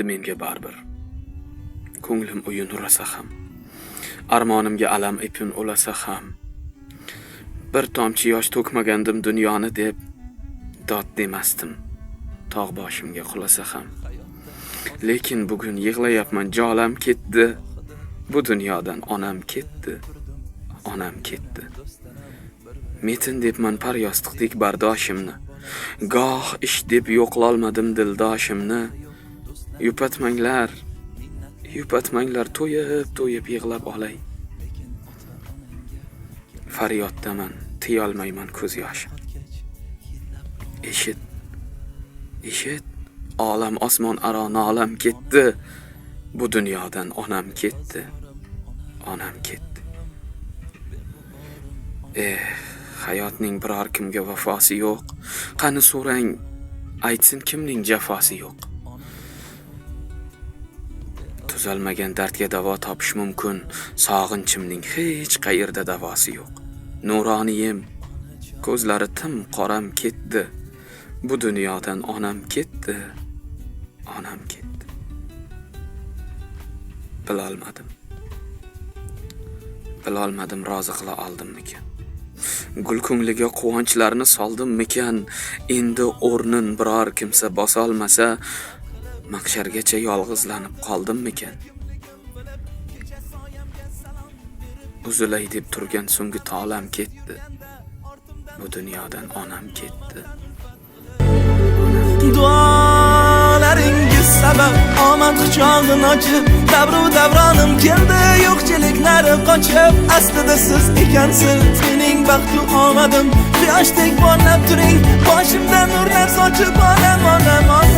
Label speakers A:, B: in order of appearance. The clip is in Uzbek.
A: endi menga baribir. Ko'nglim uyun urasa ham, armonimga alam ipin ulasa ham, bir tomchi yosh to'kmagandim dunyoni deb dod demasdim, tog' boshimga qulasa ham. Lekin bugun yig'layapman, jolam ketdi. Bu dunyodan onam ketdi, onam ketdi. Metin debman par yostiqdek bardoshimni, goh ish deb yo'qlolmadim dildoshimni. Yupatmanglar, yupatmanglar, to'yib yig'lab olay. Faryoddaman, tiyolmayman ko'z yoshim. Eshit, olam osmon aro nolam ketdi. Bu dunyodan onam ketdi, onam ketdi. Hayotning biror kimga vafosi yo'q. Qani so'rang, aytsin kimning jafosi yo'q. Tuzalmagan dardga davo topish mumkin, sog'inchimning hech qayerda davosi yo'q. Nuroniyim, ko'zlari tim qoram ketdi. Bu dunyodan onam ketdi, onam ketdi. Bilolmadim rozi qila oldimmikan. Gul ko'ngliga quvonchlarni soldimmikan. Endi o'rnin biror kimsa bosolmasa, mahshargacha yolg'izlanib qoldimmikan. Uzilay deb turgan so'nggi tolam ketdi. Bu dunyodan onam ketdi.
B: Duolaringiz sabab omad quchog'ini ochib, davru davronim keldi, yo'qchiliklari qochib. Aslida siz ekansiz mening baxtu omadim. Quyoshdek porlab turing, boshimdan nurlar sochib, onam, onam, onam.